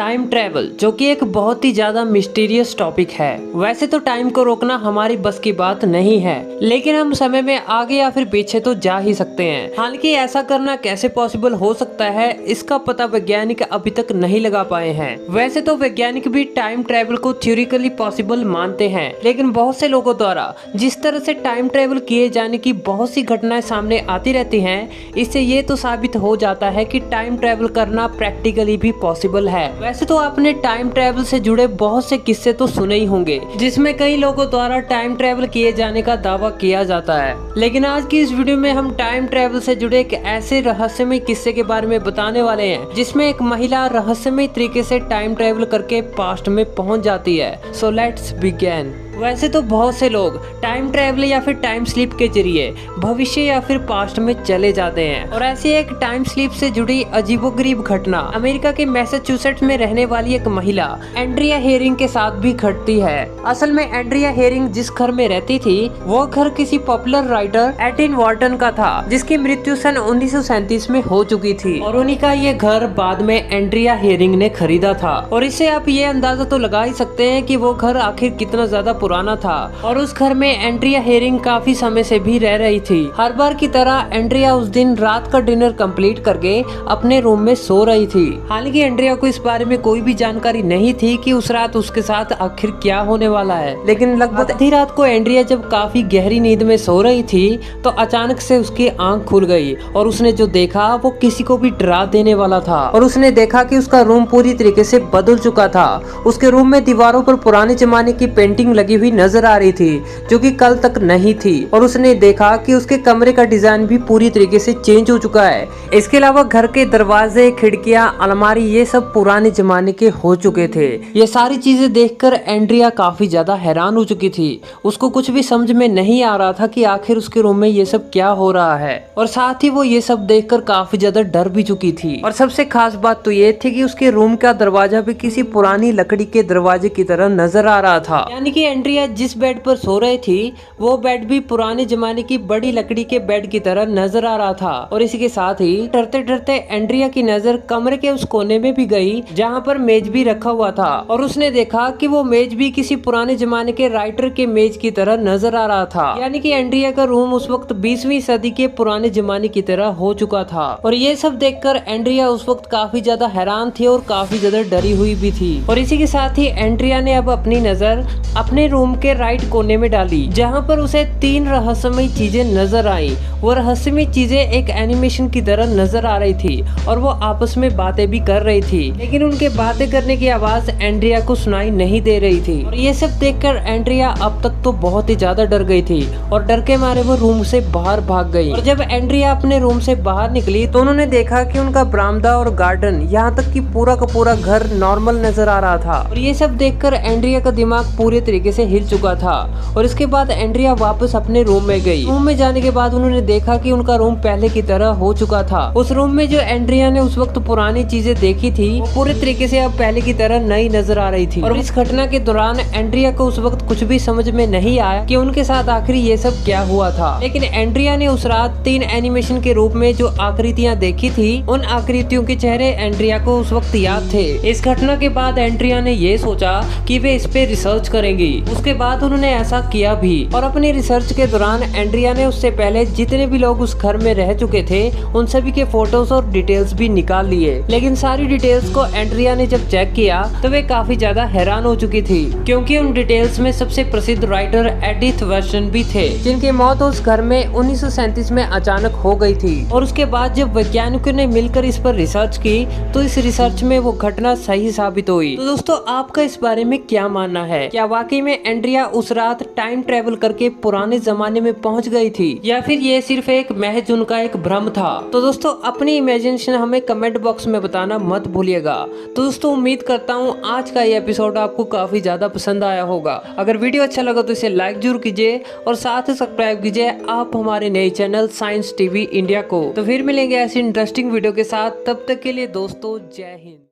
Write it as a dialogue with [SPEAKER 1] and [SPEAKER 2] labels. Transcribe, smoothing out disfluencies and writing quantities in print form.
[SPEAKER 1] Time travel, जो कि एक बहुत ही ज्यादा मिस्टीरियस टॉपिक है। वैसे तो टाइम को रोकना हमारी बस की बात नहीं है, लेकिन हम समय में आगे या फिर पीछे तो जा ही सकते हैं। हालांकि ऐसा करना कैसे पॉसिबल हो सकता है, इसका पता वैज्ञानिक अभी तक नहीं लगा पाए हैं। वैसे तो वैज्ञानिक भी टाइम ट्रेवल को थ्योरिकली पॉसिबल मानते हैं, लेकिन बहुत से लोगों द्वारा जिस तरह से टाइम ट्रेवल किए जाने की बहुत सी घटनाएं सामने आती रहती हैं, इससे ये तो साबित हो जाता है कि टाइम ट्रेवल करना प्रैक्टिकली भी पॉसिबल है। वैसे तो आपने टाइम ट्रेवल से जुड़े बहुत से किस्से तो सुने ही होंगे, जिसमें कई लोगों द्वारा टाइम ट्रेवल किए जाने का दावा किया जाता है। लेकिन आज की इस वीडियो में हम टाइम ट्रेवल से जुड़े एक ऐसे रहस्यमय किस्से के बारे में बताने वाले हैं, जिसमें एक महिला रहस्यमय तरीके से टाइम ट्रेवल करके पास्ट में पहुंच जाती है। So let's begin. वैसे तो बहुत से लोग टाइम ट्रेवल या फिर टाइम स्लिप के जरिए भविष्य या फिर पास्ट में चले जाते हैं, और ऐसी एक टाइम स्लिप से जुड़ी अजीबोगरीब घटना अमेरिका के मैसाचुसेट्स में रहने वाली एक महिला एंड्रिया हेरिंग के साथ भी घटती है। असल में एंड्रिया हेरिंग जिस घर में रहती थी, वो घर किसी पॉपुलर राइटर एडिन वॉर्टन का था, जिसकी मृत्यु सन 1937 में हो चुकी थी, और उन्हीं का ये घर बाद में एंड्रिया हेरिंग ने खरीदा था। और इससे आप ये अंदाजा तो लगा ही सकते हैं कि वो घर आखिर कितना ज्यादा पुराना था। और उस घर में एंड्रिया हेरिंग काफी समय से भी रह रही थी। हर बार की तरह एंड्रिया उस दिन रात का डिनर कंप्लीट करके अपने रूम में सो रही थी। हालांकि एंड्रिया को इस बारे में कोई भी जानकारी नहीं थी कि उस रात उसके साथ आखिर क्या होने वाला है। लेकिन लगभग आधी रात को एंड्रिया जब काफी गहरी नींद में सो रही थी, तो अचानक से उसकी आंख खुल गई, और उसने जो देखा वो किसी को भी डरा देने वाला था। और उसने देखा कि उसका रूम पूरी तरीके से बदल चुका था। उसके रूम में दीवारों पर पुराने जमाने की पेंटिंग लगी हुई नजर आ रही थी, जो कि कल तक नहीं थी। और उसने देखा कि उसके कमरे का डिजाइन भी पूरी तरीके से चेंज हो चुका है। इसके अलावा घर के दरवाजे, खिड़कियां, अलमारी, ये सब पुराने जमाने के हो चुके थे। ये सारी चीजें देखकर एंड्रिया काफी ज्यादा हैरान हो चुकी थी। उसको कुछ भी समझ में नहीं आ रहा था कि आखिर उसके रूम में ये सब क्या हो रहा है, और साथ ही वो ये सब देखकर काफी ज्यादा डर भी चुकी थी। और सबसे खास बात तो ये थी कि उसके रूम का दरवाजा भी किसी पुरानी लकड़ी के दरवाजे की तरह नजर आ रहा था। यानी कि एंड्रिया जिस बेड पर सो रही थी, वो बेड भी पुराने जमाने की बड़ी लकड़ी के बेड की तरह नजर आ रहा था। और इसी के साथ ही डरते डरते एंड्रिया की नजर कमरे के उस कोने में भी गई, जहाँ पर मेज भी रखा हुआ था। और उसने देखा कि वो मेज भी किसी पुराने जमाने के राइटर के मेज की तरह नजर आ रहा था। यानी कि एंड्रिया का रूम उस वक्त 20वीं सदी के पुराने जमाने की तरह हो चुका था। और ये सब देखकर एंड्रिया उस वक्त काफी ज्यादा हैरान थी और काफी ज्यादा डरी हुई भी थी। और इसी के साथ ही एंड्रिया ने अब अपनी नजर अपने रूम के राइट कोने में डाली, जहाँ पर उसे 3 रहस्यमय चीजें नजर आई। वो रहस्यमय चीजें एक एनिमेशन की तरह नजर आ रही थी, और वो आपस में बातें भी कर रही थी, लेकिन उनके बातें करने की आवाज एंड्रिया को सुनाई नहीं दे रही थी। और ये सब देखकर एंड्रिया अब तक तो बहुत ही ज्यादा डर गई थी, और डर के मारे वो रूम से बाहर भाग गई। और जब एंड्रिया अपने रूम से बाहर निकली, तो उन्होंने देखा कि उनका बरामदा और गार्डन, यहाँ तक कि पूरा का पूरा घर नॉर्मल नजर आ रहा था। और ये सब देखकर एंड्रिया का दिमाग पूरे तरीके से हिल चुका था। और इसके बाद एंड्रिया वापस अपने रूम में गई। रूम में जाने के बाद उन्होंने देखा कि उनका रूम पहले की तरह हो चुका था। उस रूम में जो एंड्रिया ने उस वक्त पुरानी चीजें देखी थी, वो पूरे तरीके से अब पहले की तरह नई नजर आ रही थी। और इस घटना के दौरान एंड्रिया को उस वक्त कुछ भी समझ में नहीं आया कि उनके साथ आखिर ये सब क्या हुआ था। लेकिन एंड्रिया ने उस रात 3 एनिमेशन के रूप में जो आकृतियाँ देखी थी, उन आकृतियों के चेहरे एंड्रिया को उस वक्त याद थे। इस घटना के बाद एंड्रिया ने ये सोचा कि वे इस पे रिसर्च करेंगी। उसके बाद उन्होंने ऐसा किया भी। और अपनी रिसर्च के दौरान एंड्रिया ने उससे पहले जितने भी लोग उस घर में रह चुके थे, उन सभी के फोटोज और डिटेल्स भी निकाल लिए। लेकिन सारी डिटेल्स को एंड्रिया ने जब चेक किया, तो वे काफी ज्यादा हैरान हो चुकी थी, क्योंकि उन डिटेल्स में सबसे प्रसिद्ध राइटर एडिथ वर्सन भी थे, जिनकी मौत उस घर में 1937 में अचानक हो गई थी। और उसके बाद जब वैज्ञानिकों ने मिलकर इस पर रिसर्च की, तो इस रिसर्च में वो घटना सही साबित हुई। तो दोस्तों, आपका इस बारे में क्या मानना है? क्या वाकई में एंड्रिया उस रात टाइम ट्रेवल करके पुराने जमाने में पहुंच गई थी, या फिर ये सिर्फ एक महज उनका एक भ्रम था? तो दोस्तों, अपनी इमेजिनेशन हमें कमेंट बॉक्स में बताना मत भूलिएगा। तो दोस्तों, उम्मीद करता हूँ आज का ये एपिसोड आपको काफी ज्यादा पसंद आया होगा। अगर वीडियो अच्छा लगा तो इसे लाइक जरूर कीजिए, और साथ ही सब्सक्राइब कीजिए आप हमारे नए चैनल साइंस टीवी इंडिया को। तो फिर मिलेंगे ऐसी इंटरेस्टिंग वीडियो के साथ। तब तक के लिए दोस्तों, जय हिंद।